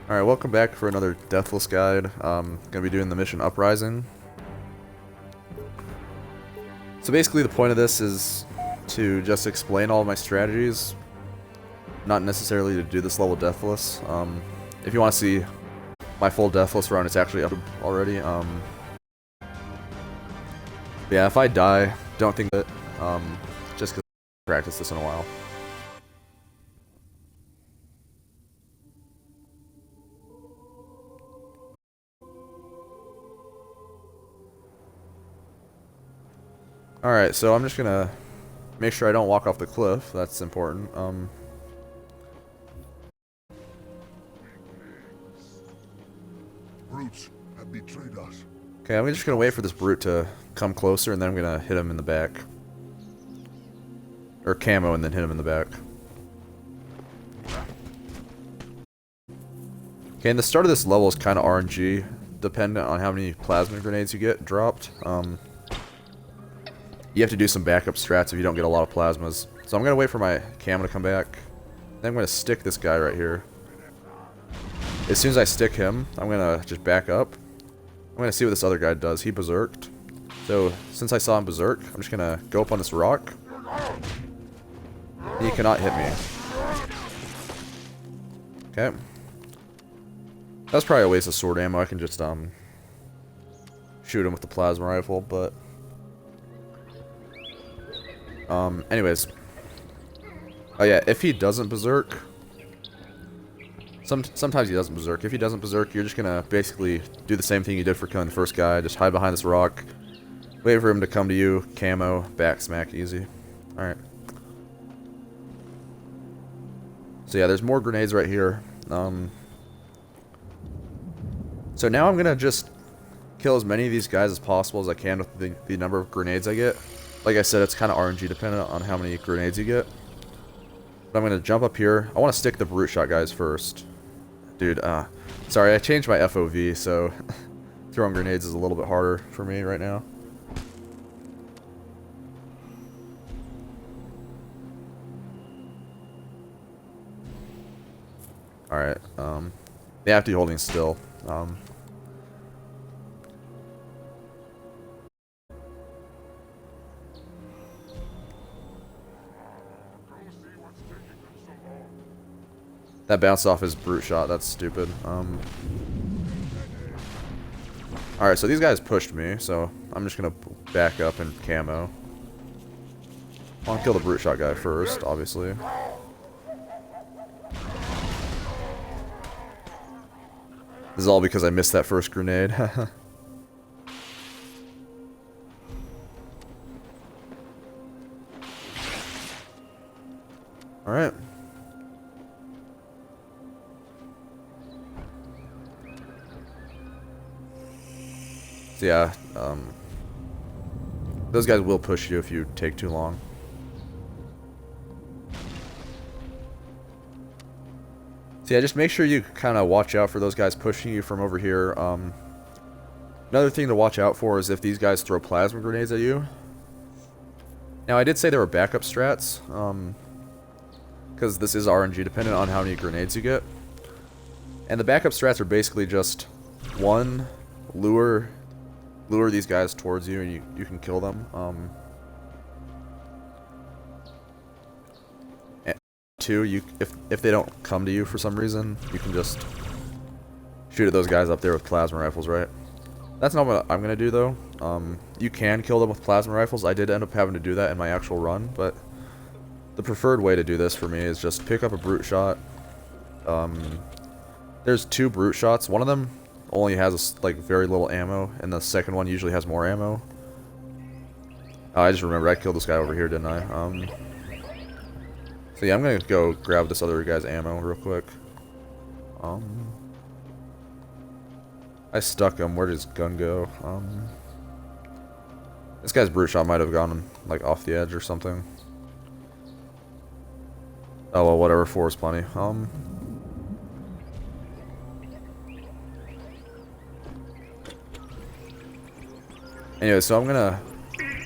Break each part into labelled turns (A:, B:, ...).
A: Alright, welcome back for another Deathless guide. Gonna be doing the mission Uprising. So basically the point of this is to just explain all of my strategies, not necessarily to do this level Deathless. If you want to see my full Deathless run, it's actually up already. Yeah, if I die, don't think that, just because I haven't practiced this in a while. Alright, so I'm just gonna make sure I don't walk off the cliff. That's important.
B: Brutes have betrayed us.
A: Okay, I'm just gonna wait for this brute to come closer, and then I'm gonna hit him in the back. Or camo, and then hit him in the back. Okay, and the start of this level is kind of RNG, dependent on how many plasma grenades you get dropped. You have to do some backup strats if you don't get a lot of plasmas. So I'm gonna wait for my camo to come back. Then I'm gonna stick this guy right here. As soon as I stick him, I'm gonna just back up. I'm gonna see what this other guy does. He berserked. So since I saw him berserk, I'm just gonna go up on this rock. He cannot hit me. Okay. That's probably a waste of sword ammo. I can just shoot him with the plasma rifle, but anyways. Oh yeah, if he doesn't berserk, sometimes he doesn't berserk. If he doesn't berserk, you're just gonna basically do the same thing you did for killing the first guy. Just hide behind this rock, wait for him to come to you, camo, back smack, easy. Alright. So yeah, there's more grenades right here. So now I'm gonna just kill as many of these guys as possible as I can with the number of grenades I get. Like I said, it's kind of RNG dependent on how many grenades you get. But I'm gonna jump up here. I want to stick the brute shot guys first. Dude, sorry, I changed my FOV, so throwing grenades is a little bit harder for me right now. Alright, they have to be holding still. That bounced off his brute shot, that's stupid. Alright, so these guys pushed me, so I'm just gonna back up and camo. I want to kill the brute shot guy first, obviously. This is all because I missed that first grenade. Alright. So yeah, those guys will push you if you take too long. So yeah, just make sure you kind of watch out for those guys pushing you from over here. Another thing to watch out for is if these guys throw plasma grenades at you. Now I did say there were backup strats, because this is RNG dependent on how many grenades you get. And the backup strats are basically just, one, lure these guys towards you and you can kill them. And two, if they don't come to you for some reason, you can just shoot at those guys up there with plasma rifles, right? That's not what I'm gonna do though. You can kill them with plasma rifles. I did end up having to do that in my actual run, but the preferred way to do this for me is just pick up a brute shot. There's two brute shots. One of them only has like very little ammo, and the second one usually has more ammo. Oh, I just remembered I killed this guy over here, didn't I? So yeah, I'm gonna go grab this other guy's ammo real quick. I stuck him. Where did his gun go? This guy's brute shot might have gone like off the edge or something. Oh well, whatever. 4 is plenty. Anyway, so I'm gonna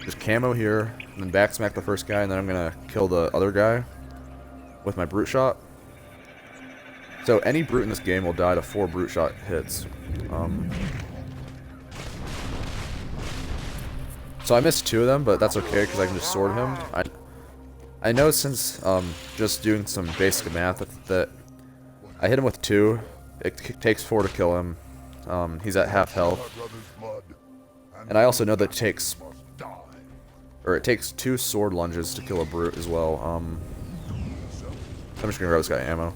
A: just camo here, and then back smack the first guy, and then I'm gonna kill the other guy with my brute shot. So any brute in this game will die to 4 brute shot hits. So I missed 2 of them, but that's okay because I can just sword him. I know since just doing some basic math that I hit him with 2. It takes 4 to kill him. He's at half health. And I also know that it takes 2 sword lunges to kill a brute as well. I'm just gonna grab this guy ammo.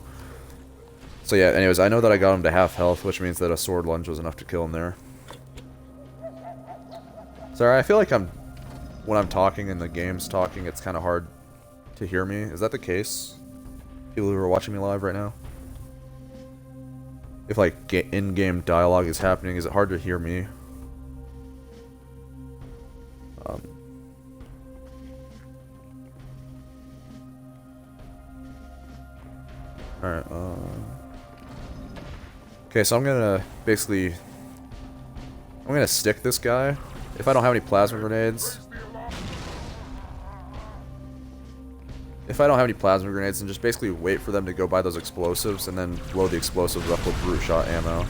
A: So yeah, anyways, I know that I got him to half health, which means that a sword lunge was enough to kill him there. Sorry, I feel like when I'm talking and the game's talking, it's kind of hard to hear me. Is that the case? People who are watching me live right now? If like in-game dialogue is happening, is it hard to hear me? Alright, okay, so I'm gonna stick this guy. If I don't have any plasma grenades, then just basically wait for them to go buy those explosives and then blow the explosives up with brute shot ammo.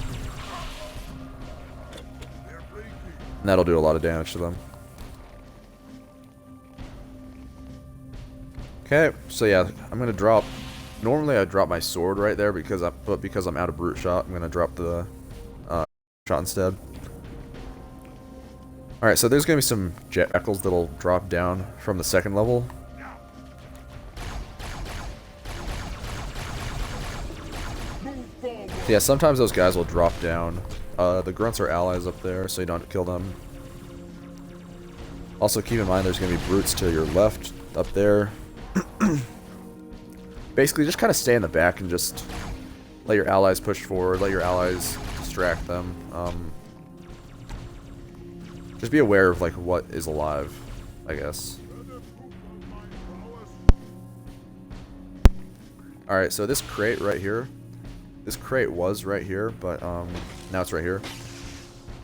A: And that'll do a lot of damage to them. Okay, so yeah, I'm gonna drop. Normally I drop my sword right there because I'm out of brute shot, I'm gonna drop the shot instead. Alright, so there's gonna be some jackals that'll drop down from the 2nd level. Yeah, sometimes those guys will drop down. The grunts are allies up there, so you don't have to kill them. Also keep in mind there's gonna be brutes to your left up there. Basically, just kind of stay in the back and just let your allies push forward, let your allies distract them. Just be aware of like what is alive, I guess. Alright, so this crate right here. This crate was right here, but now it's right here.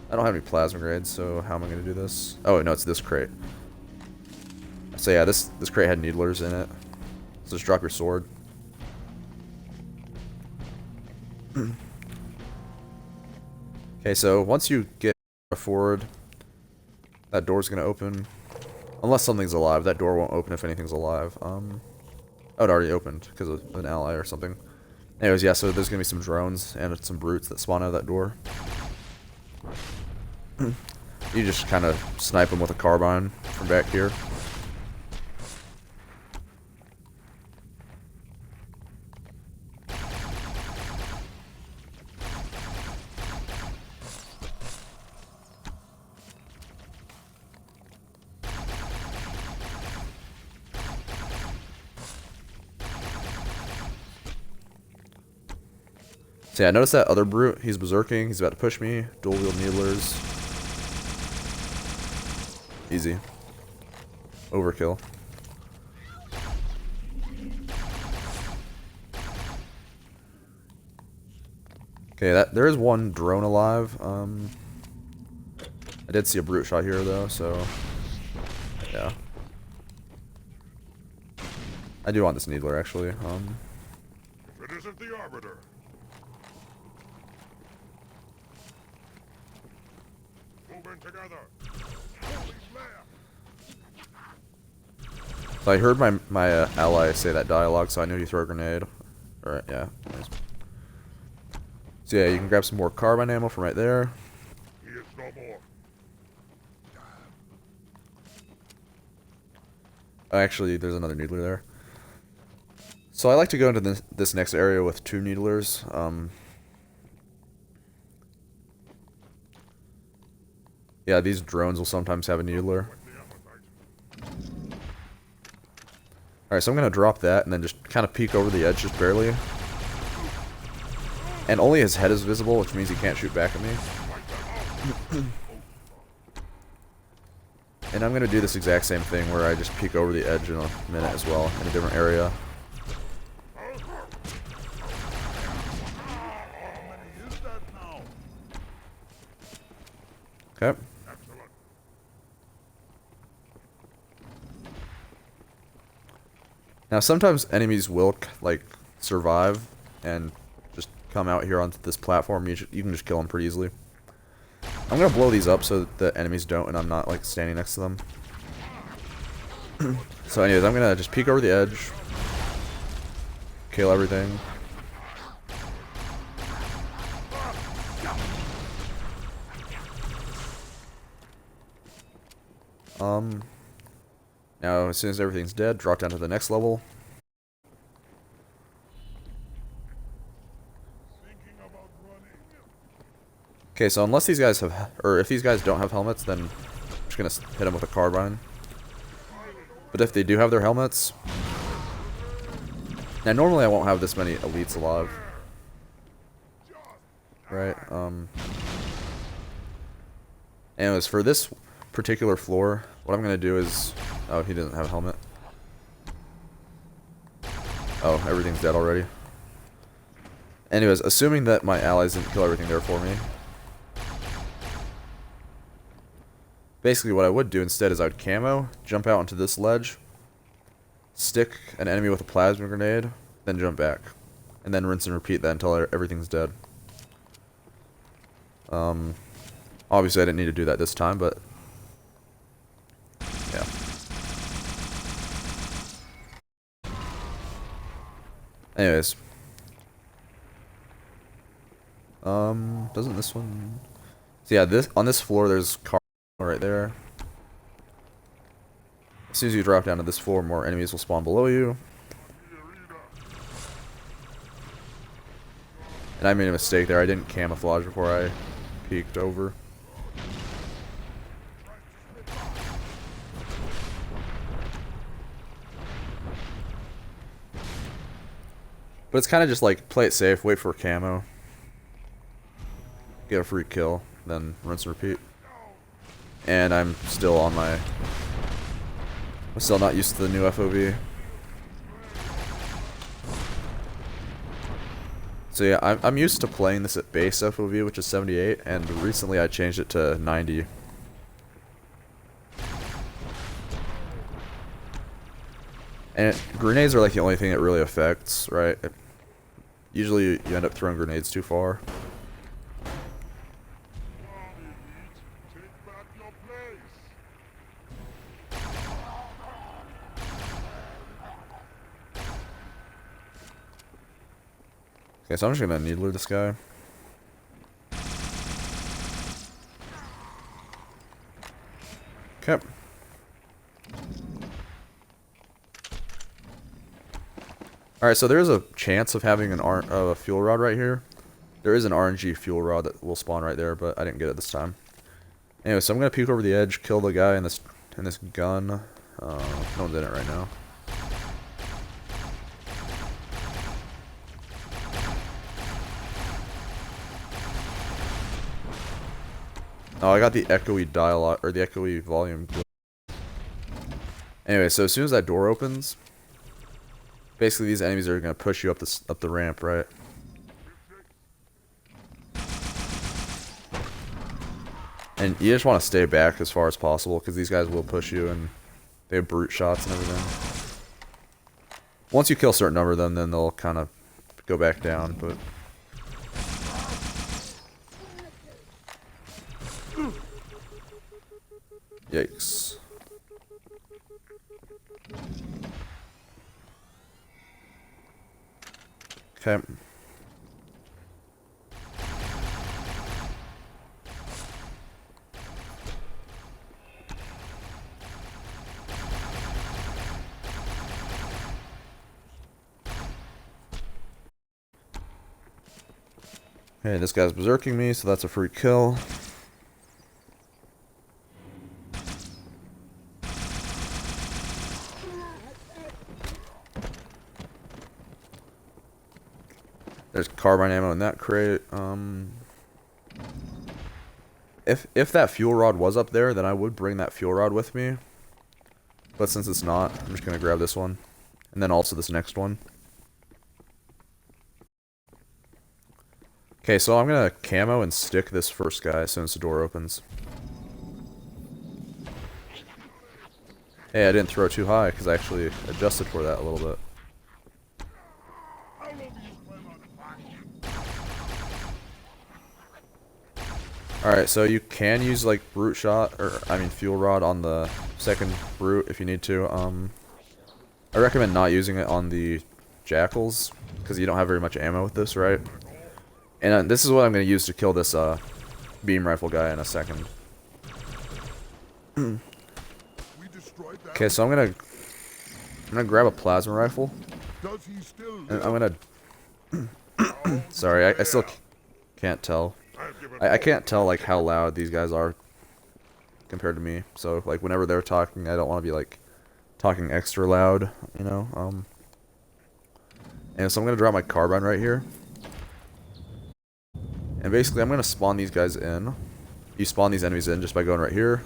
A: I don't have any plasma grenades, so how am I going to do this? Oh, no, it's this crate. So yeah, this crate had needlers in it. So just drop your sword. Okay, so once you get forward, that door's gonna open. Unless something's alive, that door won't open if anything's alive. Oh, it already opened because of an ally or something. Anyways, yeah, so there's gonna be some drones and some brutes that spawn out of that door. You just kind of snipe them with a carbine from back here. So yeah, notice that other brute, he's berserking, he's about to push me, dual wield needlers. Easy. Overkill. Okay, there is one drone alive. I did see a brute shot here though, so yeah. I do want this needler actually.
B: If it isn't the Arbiter. Moving together. Holy flare.
A: So I heard my ally say that dialogue, so I knew he threw a grenade. Alright, yeah. Nice. So yeah, you can grab some more carbine ammo from right there.
B: He is no more.
A: Actually, there's another needler there. So I like to go into this next area with 2 needlers. Yeah, these drones will sometimes have a needler. Alright, so I'm going to drop that and then just kind of peek over the edge just barely. And only his head is visible, which means he can't shoot back at me. And I'm going to do this exact same thing where I just peek over the edge in a minute as well, in a different area. Okay. Now sometimes enemies will like survive and just come out here onto this platform, you can just kill them pretty easily. I'm gonna blow these up so that the enemies don't, and I'm not like standing next to them. So anyways, I'm gonna just peek over the edge, kill everything. Now as soon as everything's dead, drop down to the next level. Okay, so unless these guys have, or if these guys don't have helmets, then I'm just gonna hit them with a carbine. But if they do have their helmets, now normally I won't have this many elites alive, right? Anyways, for this particular floor, what I'm gonna do is, oh, he doesn't have a helmet. Oh, everything's dead already. Anyways, assuming that my allies didn't kill everything there for me, basically what I would do instead is I would camo, jump out onto this ledge, stick an enemy with a plasma grenade, then jump back. And then rinse and repeat that until everything's dead. Obviously I didn't need to do that this time, but yeah. Anyways. Doesn't this one... So yeah, on this floor there's car right there. As soon as you drop down to this floor, more enemies will spawn below you. And I made a mistake there. I didn't camouflage before I peeked over. But it's kind of just like, play it safe, wait for camo. Get a free kill, then rinse and repeat. And I'm still on my... I'm still not used to the new FOV. So yeah, I'm used to playing this at base FOV, which is 78, and recently I changed it to 90. And grenades are like the only thing it really affects, right? Usually you end up throwing grenades too far. Okay, so I'm just gonna needler this guy. Okay. Alright, so there's a chance of having a fuel rod right here. There is an RNG fuel rod that will spawn right there, but I didn't get it this time. Anyway, so I'm gonna peek over the edge, kill the guy in this gun. No one's in it right now. Oh, I got the echoey dialogue, or the echoey volume. Anyway, so as soon as that door opens, basically these enemies are gonna push you up the ramp, right? And you just want to stay back as far as possible, because these guys will push you, and they have brute shots and everything. Once you kill a certain number of them, then they'll kind of go back down, but... Yikes. Okay. Okay, this guy's berserking me, so that's a free kill. There's carbine ammo in that crate. If that fuel rod was up there, then I would bring that fuel rod with me. But since it's not, I'm just gonna grab this one. And then also this next one. Okay, so I'm gonna camo and stick this first guy as soon as the door opens. Hey, I didn't throw too high because I actually adjusted for that a little bit. Alright, so you can use like brute shot, or I mean fuel rod on the second brute if you need to. I recommend not using it on the jackals, because you don't have very much ammo with this, right? And this is what I'm going to use to kill this beam rifle guy in a second. Okay, so I'm gonna grab a plasma rifle. And I'm gonna sorry, I still can't tell. I can't tell like how loud these guys are compared to me. So like whenever they're talking, I don't want to be like talking extra loud, you know. And so I'm gonna drop my carbine right here. And basically I'm gonna spawn these guys in. You spawn these enemies in just by going right here.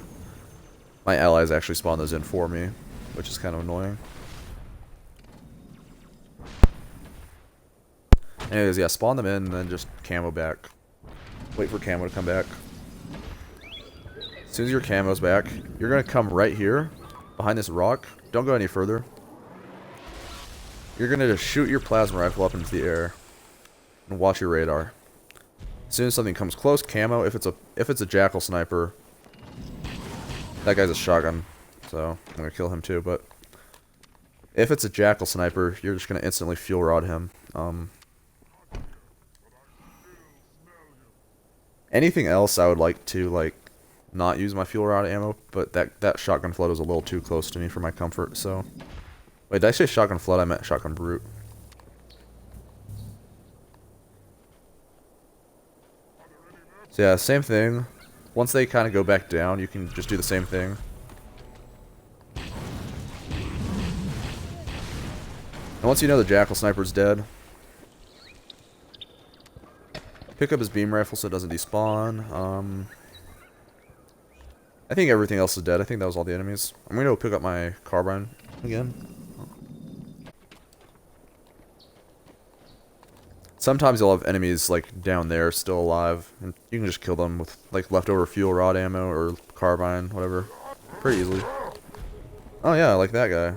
A: My allies actually spawn those in for me, which is kind of annoying. Anyways, yeah, spawn them in and then just camo back. Wait for camo to come back. As soon as your camo's back, you're gonna come right here, behind this rock. Don't go any further. You're gonna just shoot your plasma rifle up into the air and watch your radar. As soon as something comes close, camo. If it's a jackal sniper, that guy's a shotgun, so I'm gonna kill him too. But if it's a jackal sniper, you're just gonna instantly fuel rod him. Anything else, I would like to like not use my fuel rod ammo, but that shotgun flood was a little too close to me for my comfort. So, wait, did I say shotgun flood? I meant shotgun brute. So yeah, same thing. Once they kind of go back down, you can just do the same thing. And once you know the jackal sniper's dead, pick up his beam rifle so it doesn't despawn. I think everything else is dead. I think that was all the enemies. I'm gonna go pick up my carbine again. Sometimes you'll have enemies like down there still alive, and you can just kill them with like leftover fuel rod ammo or carbine, whatever, pretty easily. Oh yeah, like that guy.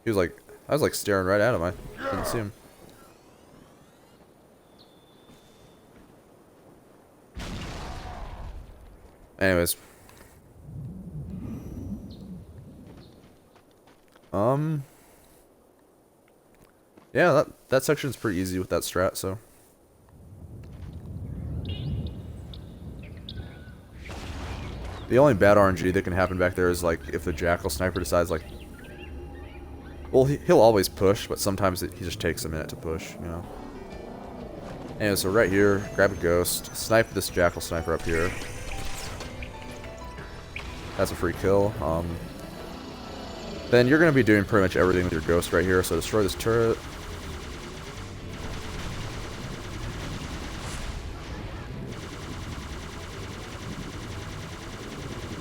A: He was like, I was like staring right at him. I didn't see him. Anyways. Yeah, that section's pretty easy with that strat, so. The only bad RNG that can happen back there is like if the jackal sniper decides like, well, he'll always push, but sometimes he just takes a minute to push, you know. Anyway, so right here, grab a ghost, snipe this jackal sniper up here. That's a free kill. Then you're going to be doing pretty much everything with your ghost right here, so destroy this turret.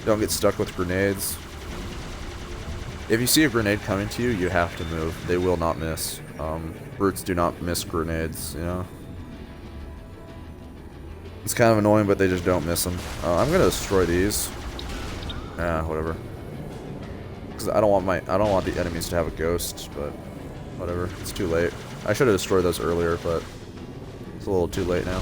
A: Don't get stuck with grenades. If you see a grenade coming to you, you have to move. They will not miss. Brutes do not miss grenades, you know. It's kind of annoying, but they just don't miss them. I'm gonna destroy these. Whatever. Because I don't want the enemies to have a ghost, but whatever. It's too late. I should have destroyed those earlier, but it's a little too late now.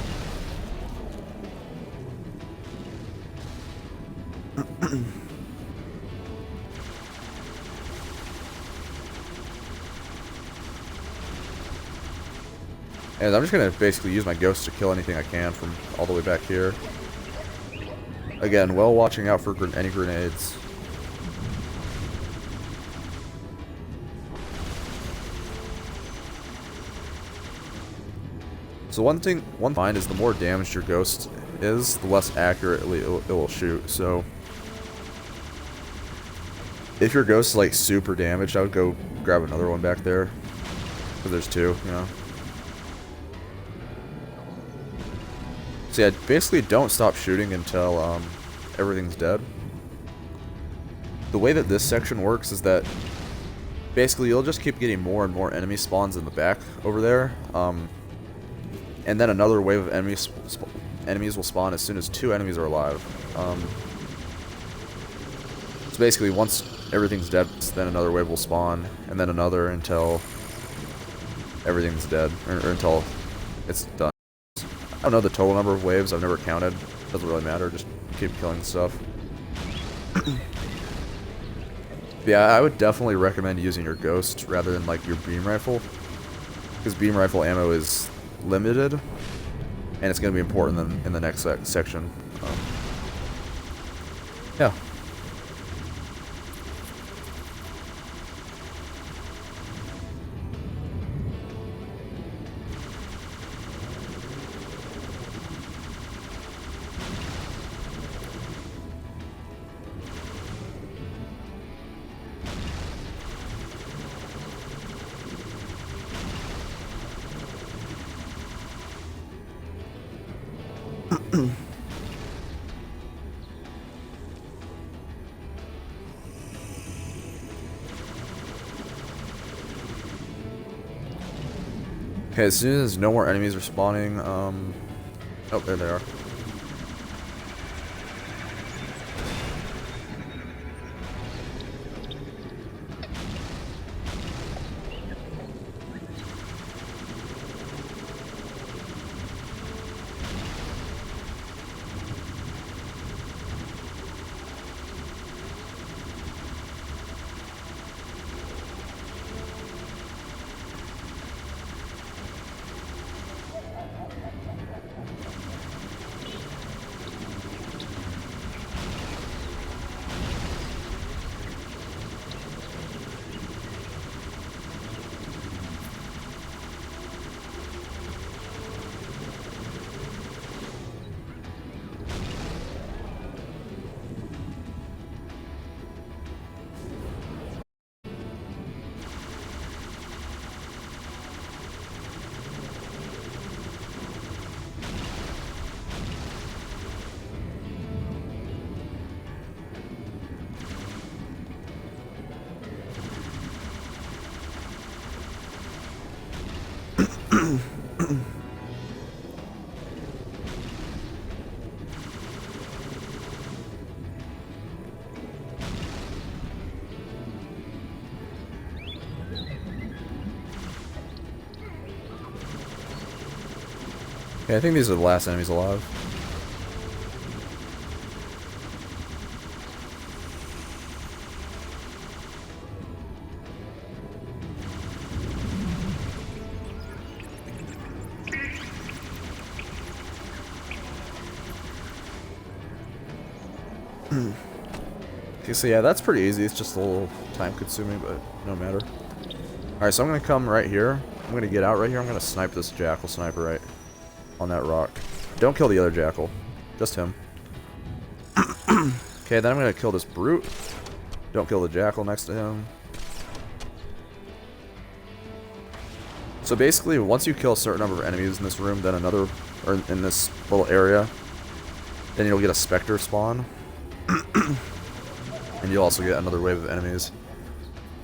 A: And I'm just gonna basically use my ghost to kill anything I can from all the way back here. Again, well watching out for any grenades. So one find is the more damaged your ghost is, the less accurately it will shoot. So if your ghost is like super damaged, I would go grab another one back there. Because there's two, you know. So yeah, basically don't stop shooting until everything's dead. The way that this section works is that basically you'll just keep getting more and more enemy spawns in the back over there. And then another wave of enemies will spawn as soon as 2 enemies are alive. So basically once everything's dead, then another wave will spawn, and then another until everything's dead, or until it's done. I don't know the total number of waves, I've never counted, Doesn't really matter, just keep killing stuff. Yeah, I would definitely recommend using your ghost rather than like your beam rifle, because beam rifle ammo is limited, and it's going to be important in the next section. Yeah. Okay, as soon as no more enemies are spawning, oh, there they are. Okay, I think these are the last enemies alive. Okay, so yeah, that's pretty easy. It's just a little time consuming, but no matter. Alright, so I'm gonna come right here. I'm gonna get out right here. I'm gonna snipe this jackal sniper right on that rock. Don't kill the other jackal. Just him. Okay, then I'm gonna kill this brute. Don't kill the jackal next to him. So basically, once you kill a certain number of enemies in this room, then another, or in this little area, then you'll get a specter spawn. And you'll also get another wave of enemies.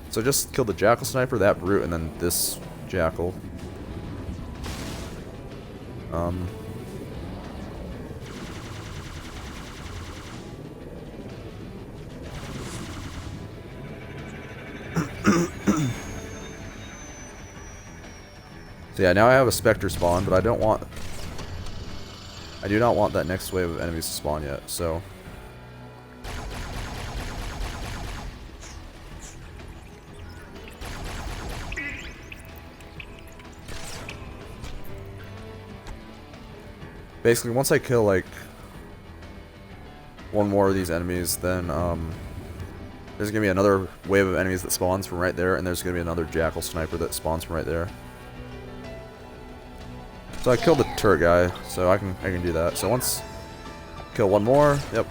A: So just kill the jackal sniper, that brute, and then this jackal. So yeah, now I have a specter spawn, but I do not want that next wave of enemies to spawn yet, so. Basically, once I kill, like, one more of these enemies, then, there's gonna be another wave of enemies that spawns from right there, and there's gonna be another jackal sniper that spawns from right there. So I killed the turret guy, so I can do that. So once, kill one more, yep,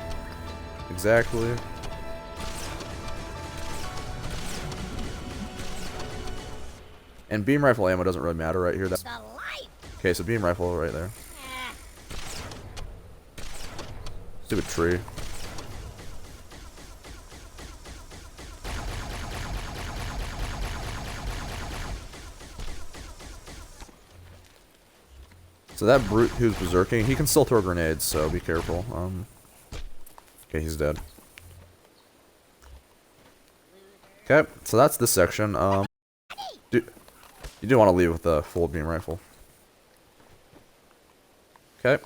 A: exactly. And beam rifle ammo doesn't really matter right here. Okay, so beam rifle right there. Stupid tree. So that brute who's berserking, he can still throw grenades, so be careful. Okay, he's dead. Okay, so that's this section. You do want to leave with the full beam rifle. Okay.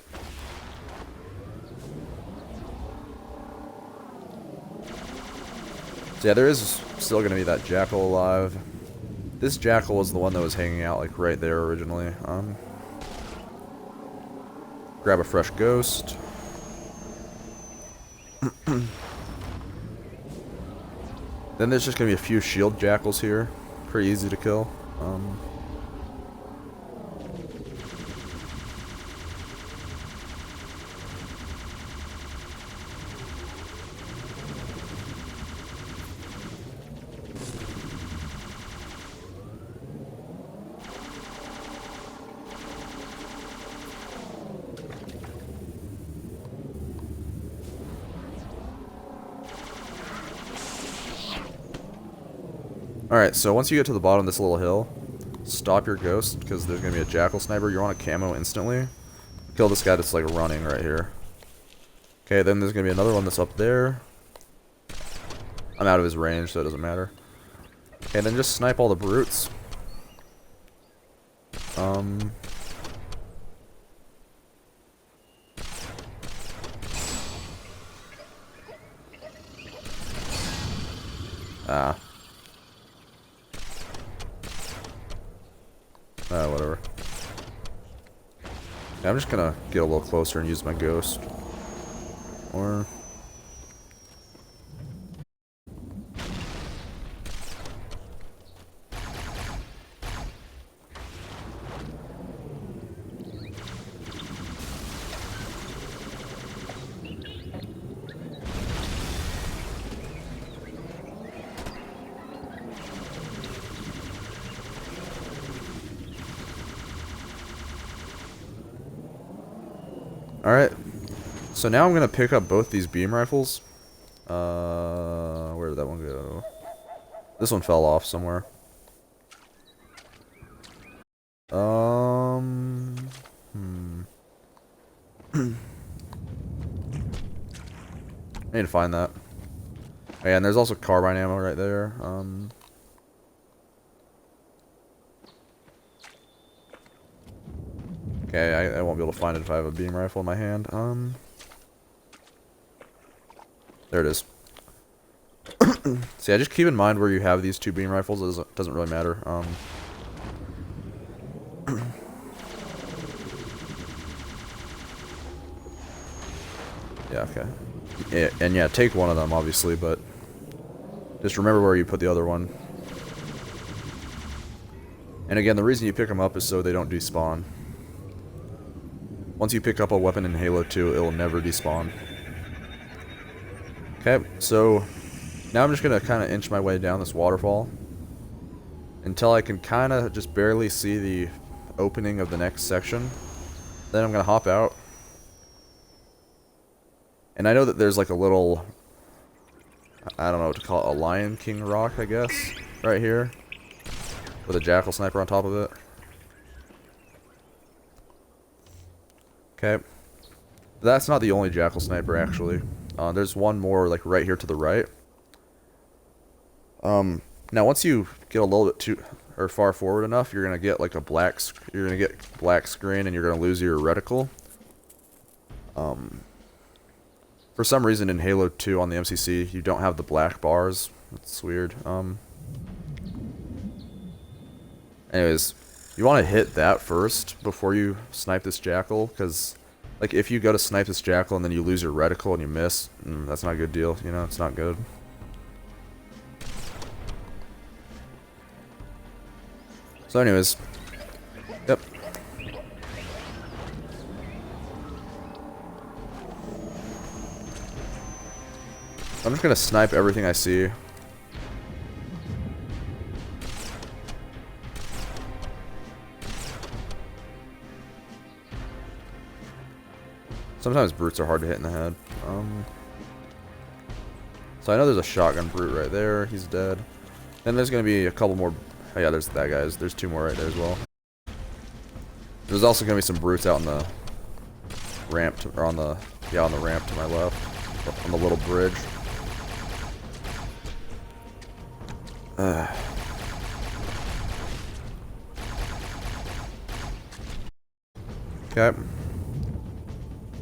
A: So yeah, there is still going to be that jackal alive. This jackal was the one that was hanging out like right there originally. Grab a fresh ghost. Then there's just going to be a few shield jackals here. Pretty easy to kill. Alright, so once you get to the bottom of this little hill, stop your ghost, because there's going to be a jackal sniper. You want a camo instantly. Kill this guy that's like running right here. Okay, then there's going to be another one that's up there. I'm out of his range, so it doesn't matter. Okay, then just snipe all the brutes. Whatever. Yeah, I'm just gonna get a little closer and use my ghost. Or... Alright, so now I'm going to pick up both these beam rifles. Where did that one go? This one fell off somewhere. I need to find that. Oh, yeah, and there's also carbine ammo right there. Okay, I won't be able to find it if I have a beam rifle in my hand. There it is. So yeah, just keep in mind where you have these two beam rifles. It doesn't really matter. Yeah, okay. Yeah, and yeah, take one of them, obviously, but just remember where you put the other one. And again, the reason you pick them up is so they don't despawn. Once you pick up a weapon in Halo 2, it will never despawn. Okay, so now I'm just going to kind of inch my way down this waterfall until I can kind of just barely see the opening of the next section. Then I'm going to hop out. And I know that there's like a little, I don't know what to call it, a Lion King rock, I guess, right here, with a jackal sniper on top of it. Okay. That's not the only jackal sniper, actually. There's one more, like, right here to the right. Now, once you get a little bit too, or far forward enough, you're gonna get, like, you're gonna get black screen, and you're gonna lose your reticle. For some reason, in Halo 2 on the MCC, you don't have the black bars. That's weird. Anyways, you want to hit that first before you snipe this jackal, because, like, if you go to snipe this jackal and then you lose your reticle and you miss, that's not a good deal, you know, it's not good. So anyways, yep. I'm just gonna snipe everything I see. Sometimes brutes are hard to hit in the head. So I know there's a shotgun brute right there. He's dead. Then there's going to be a couple more. Oh yeah, there's that guy's. There's two more right there as well. There's also going to be some brutes out on the ramp, or on the ramp to my left, on the little bridge. Okay.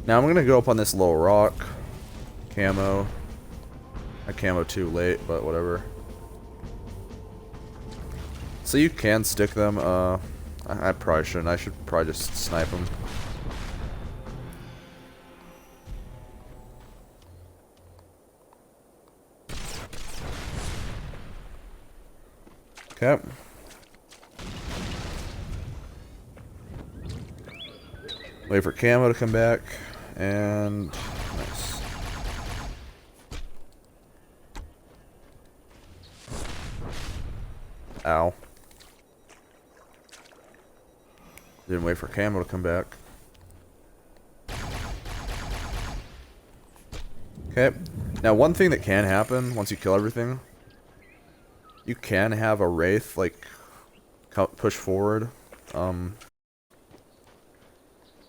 A: Now I'm gonna go up on this little rock, camo, I camo too late, but whatever. So you can stick them, I probably shouldn't. I should probably just snipe them. Okay. Wait for camo to come back, and nice. Ow. Didn't wait for camo to come back. Okay. Now one thing that can happen once you kill everything, you can have a wraith like push forward.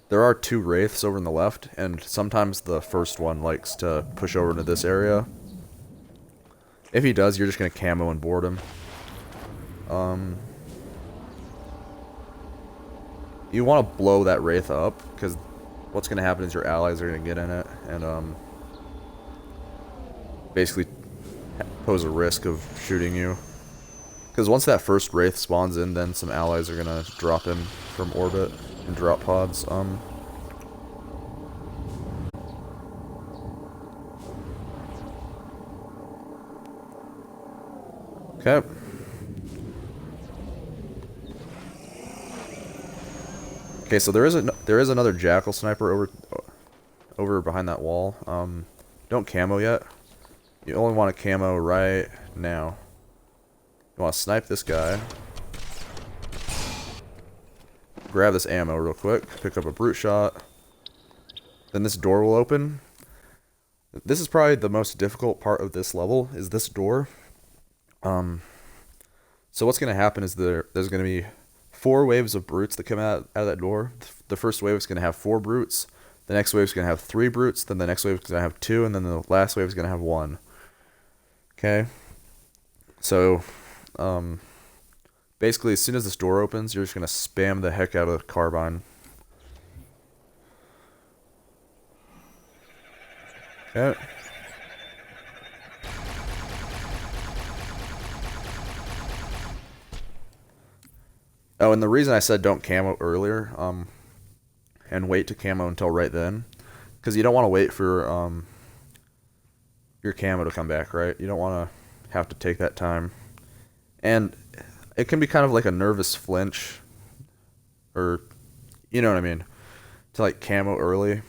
A: There are 2 wraiths over on the left, and sometimes the first one likes to push over into this area. If he does, you're just gonna camo and board him. You want to blow that wraith up, because what's gonna happen is your allies are gonna get in it and basically pose a risk of shooting you. Because once that first wraith spawns in, then some allies are gonna drop him from orbit and drop pods. Okay. Okay, so there is another jackal sniper over behind that wall. Don't camo yet. You only want to camo right now. You want to snipe this guy. Grab this ammo real quick. Pick up a brute shot. Then this door will open. This is probably the most difficult part of this level, is this door. So what's going to happen is there's going to be 4 waves of brutes that come out of that door. The first wave is going to have 4 brutes. The next wave is going to have 3 brutes. Then the next wave is going to have 2. And then the last wave is going to have 1. Okay. So, basically, as soon as this door opens, you're just going to spam the heck out of the carbine. Okay. Oh, and the reason I said don't camo earlier, and wait to camo until right then, because you don't want to wait for, your camo to come back, right? You don't want to have to take that time. And it can be kind of like a nervous flinch, or, you know what I mean, to like camo early.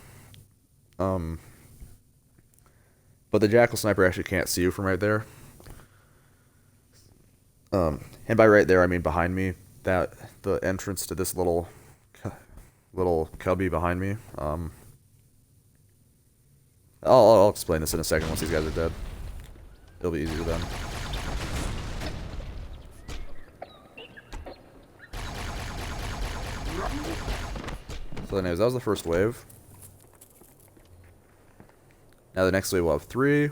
A: But the jackal sniper actually can't see you from right there. And by right there, I mean behind me. The entrance to this little cubby behind me. I'll explain this in a second once these guys are dead. It'll be easier then. So anyways, that was the first wave. Now the next wave will have 3.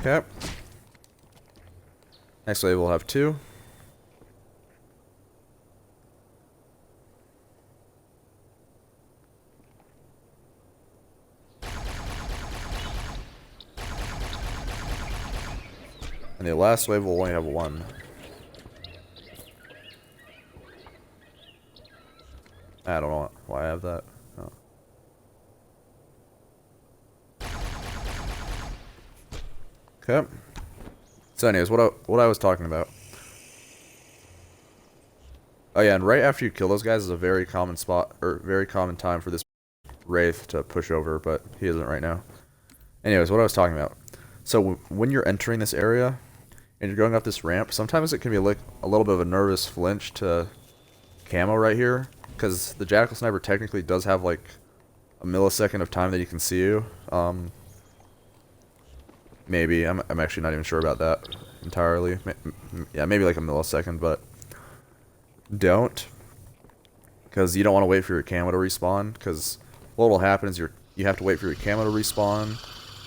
A: Okay. Next wave will have 2. And the last wave will only have 1. I don't know why I have that. Oh. Okay. So anyways, what I was talking about. Oh yeah, and right after you kill those guys is a very common spot, or very common time for this wraith to push over, but he isn't right now. Anyways, what I was talking about. So when you're entering this area and you're going up this ramp, sometimes it can be like a little bit of a nervous flinch to camo right here, because the jackal sniper technically does have like a millisecond of time that he can see you. Maybe I'm actually not even sure about that entirely. Yeah, maybe like a millisecond, but don't, because you don't want to wait for your camo to respawn. Because what will happen is you have to wait for your camo to respawn.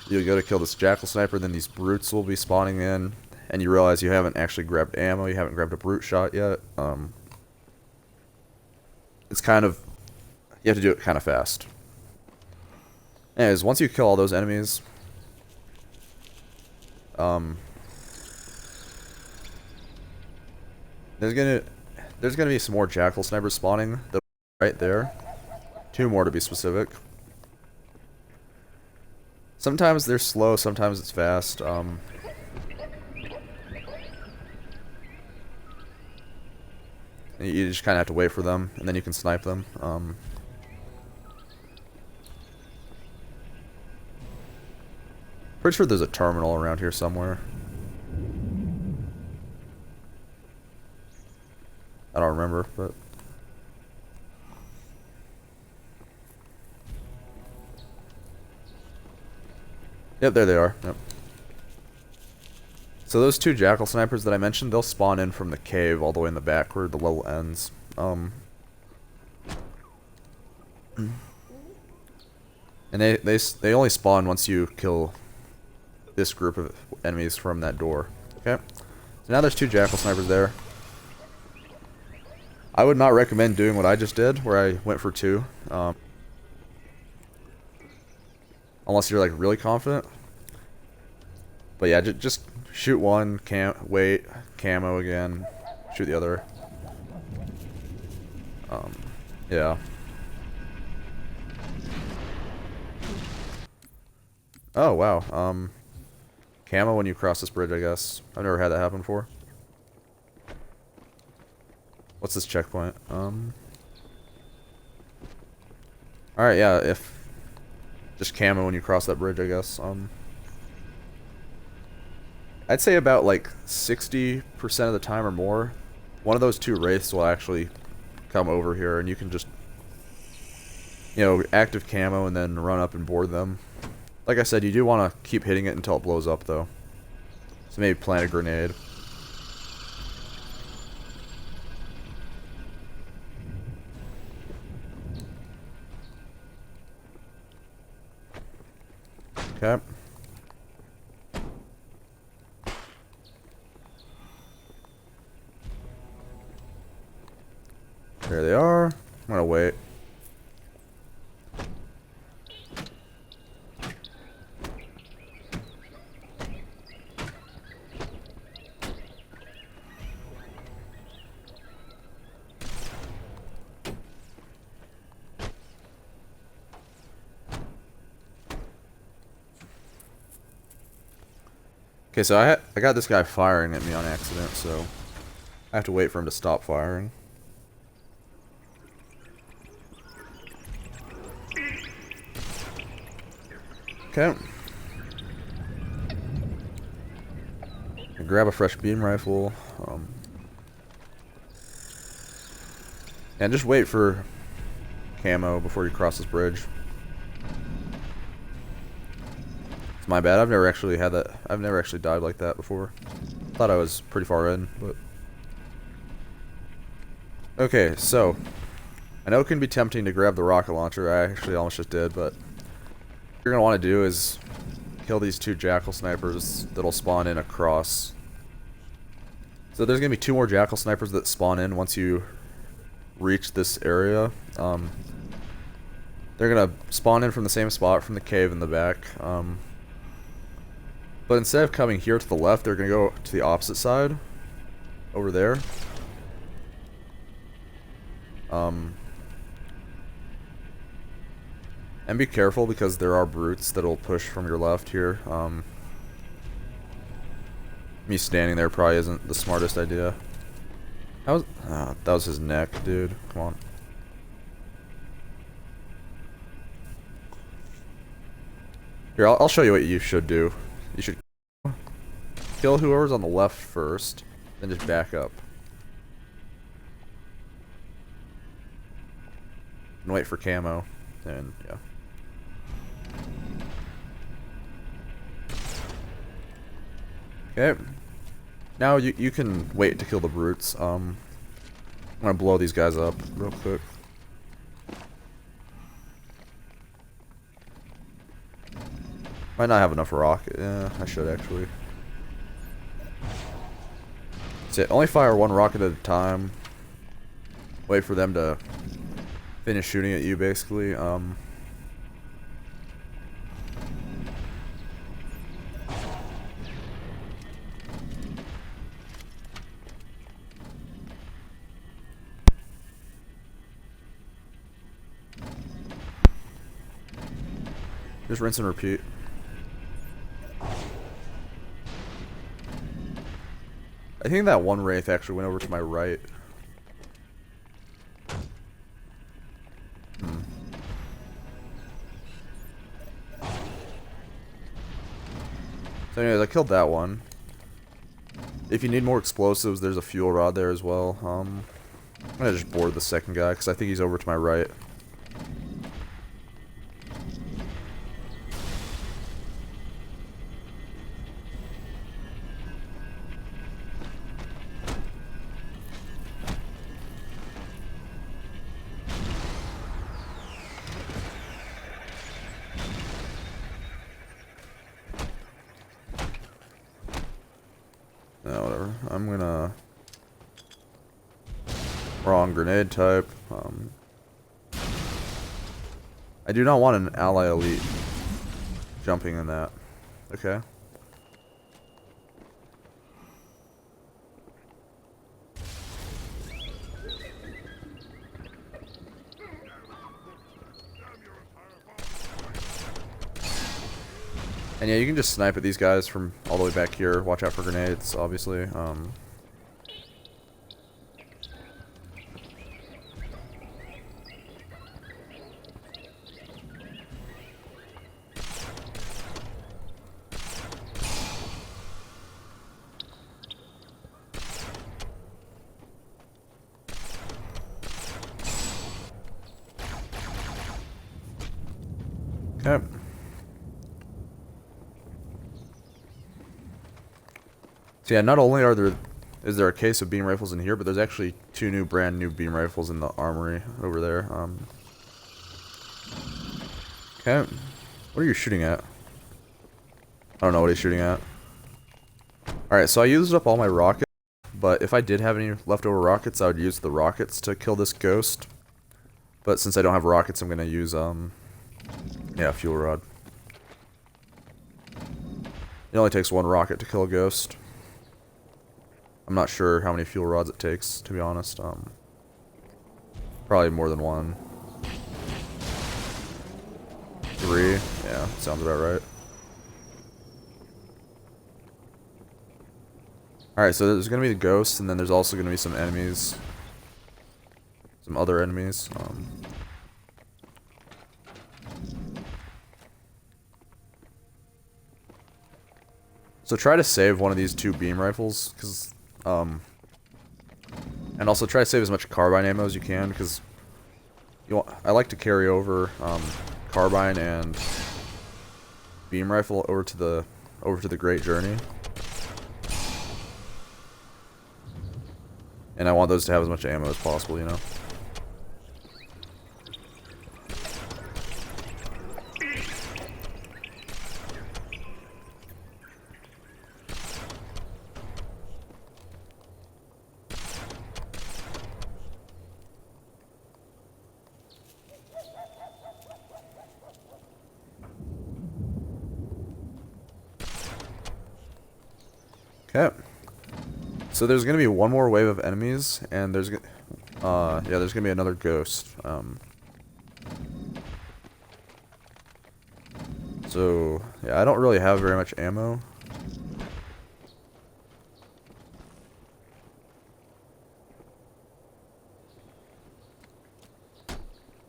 A: You'll go to kill this jackal sniper, then these brutes will be spawning in, and you realize you haven't actually grabbed ammo, you haven't grabbed a brute shot yet, it's kind of, you have to do it kind of fast. Anyways, once you kill all those enemies, there's gonna be some more jackal snipers spawning right there. 2 more to be specific. Sometimes they're slow, sometimes it's fast. You just kind of have to wait for them, and then you can snipe them. Pretty sure there's a terminal around here somewhere. I don't remember, but... Yep, there they are. Yep. So those 2 jackal snipers that I mentioned, they'll spawn in from the cave all the way in the back where the level ends. And they only spawn once you kill this group of enemies from that door. Okay. So now there's 2 jackal snipers there. I would not recommend doing what I just did, where I went for 2. Unless you're like really confident. But yeah, just shoot one, wait, camo again, shoot the other. Yeah. Oh wow. Camo when you cross this bridge, I guess. I've never had that happen before. What's this checkpoint? Alright, yeah, if... Just camo when you cross that bridge, I guess. I'd say about, like, 60% of the time or more, one of those 2 wraiths will actually come over here, and you can just... You know, active camo and then run up and board them. Like I said, you do want to keep hitting it until it blows up, though. So maybe plant a grenade. Okay. There they are. I'm gonna wait. Okay, so I got this guy firing at me on accident, so I have to wait for him to stop firing. Okay. Grab a fresh beam rifle. And just wait for camo before you cross this bridge. It's my bad. I've never actually had that. I've never actually died like that before. Thought I was pretty far in, but... Okay, so... I know it can be tempting to grab the rocket launcher. I actually almost just did, but... What you're going to want to do is... kill these 2 jackal snipers that'll spawn in across. So there's going to be 2 more jackal snipers that spawn in once you reach this area. They're going to spawn in from the same spot from the cave in the back. But instead of coming here to the left, they're going to go to the opposite side. Over there. And be careful because there are brutes that'll push from your left here. Me standing there probably isn't the smartest idea. That was his neck, dude. Come on. Here, I'll show you what you should do. You should kill whoever's on the left first, then just back up. And wait for camo. And, yeah. Okay. Now you can wait to kill the brutes. I'm gonna blow these guys up real quick. Might not have enough rocket. Yeah, I should actually. So only fire one rocket at a time. Wait for them to finish shooting at you, basically. Just rinse and repeat. I think that one Wraith actually went over to my right. So anyways, I killed that one. If you need more explosives, there's a fuel rod there as well. I'm gonna just board the second guy, because I think he's over to my right. No, whatever. I'm gonna... Wrong grenade type. I do not want an ally elite jumping in that. Okay. And yeah, you can just snipe at these guys from all the way back here. Watch out for grenades, obviously. Okay. So yeah, not only is there a case of beam rifles in here, but there's actually two brand new beam rifles in the armory over there. Okay. What are you shooting at? I don't know what he's shooting at. Alright, so I used up all my rockets, but if I did have any leftover rockets, I would use the rockets to kill this ghost. But since I don't have rockets, I'm gonna use, yeah, fuel rod. It only takes one rocket to kill a ghost. I'm not sure how many fuel rods it takes, to be honest. Probably more than one. 3, yeah, sounds about right. Alright, so there's gonna be the ghosts, and then there's also gonna be some enemies. Some other enemies. So try to save one of these 2 beam rifles, because, and also try to save as much carbine ammo as you can, because I like to carry over, carbine and beam rifle over to the Great Journey. And I want those to have as much ammo as possible, you know? Okay. So there's gonna be one more wave of enemies, and there's yeah, there's gonna be another ghost. So yeah, I don't really have very much ammo.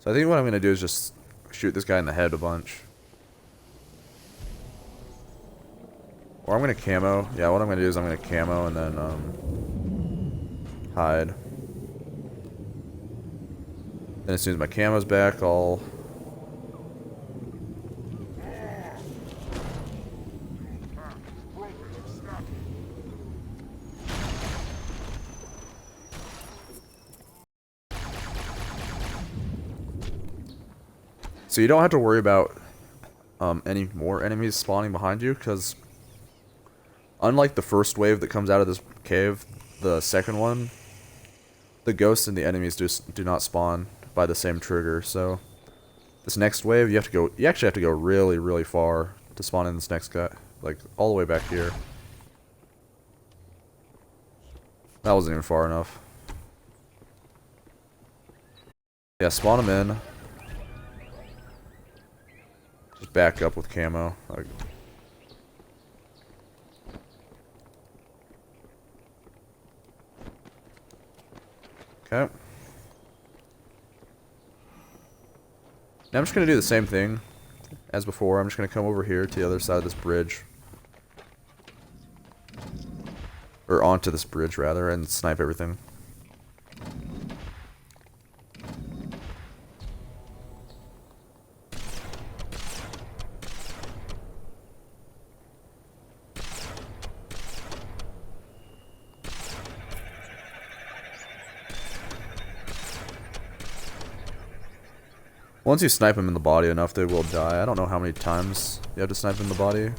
A: So I think what I'm gonna do is just shoot this guy in the head a bunch. Or I'm gonna camo. Yeah, what I'm gonna do is I'm gonna camo and then hide. Then as soon as my camo's back, I'll so you don't have to worry about any more enemies spawning behind you, because unlike the first wave that comes out of this cave, the second one, the ghosts and the enemies do not spawn by the same trigger. So this next wave, you actually have to go really, really far to spawn in this next guy, like all the way back here. That wasn't even far enough. Yeah, spawn them in. Just back up with camo. Like, okay. Now I'm just going to do the same thing as before. I'm just going to come over here to the other side of this bridge. Or onto this bridge, rather, and snipe everything. Once you snipe them in the body enough, they will die. I don't know how many times you have to snipe them in the body.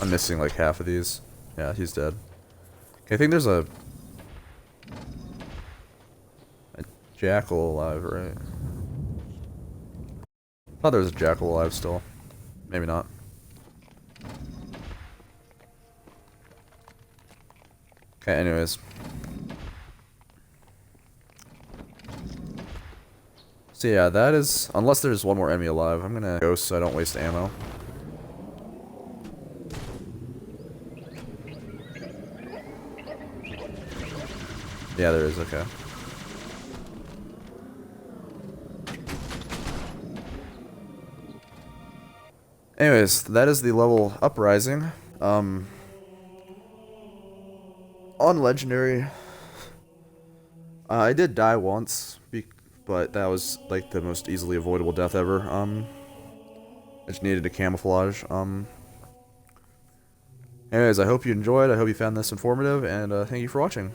A: I'm missing like half of these. Yeah, he's dead. Okay, I think there's a jackal alive, right? I thought there was a jackal alive still. Maybe not. Okay, anyways. So yeah, that is... Unless there's one more enemy alive, I'm gonna go so I don't waste ammo. Yeah, there is, okay. Anyways, that is the level Uprising. On Legendary, I did die once, but that was like the most easily avoidable death ever. I just needed a camouflage. Anyways, I hope you enjoyed, I hope you found this informative, and thank you for watching.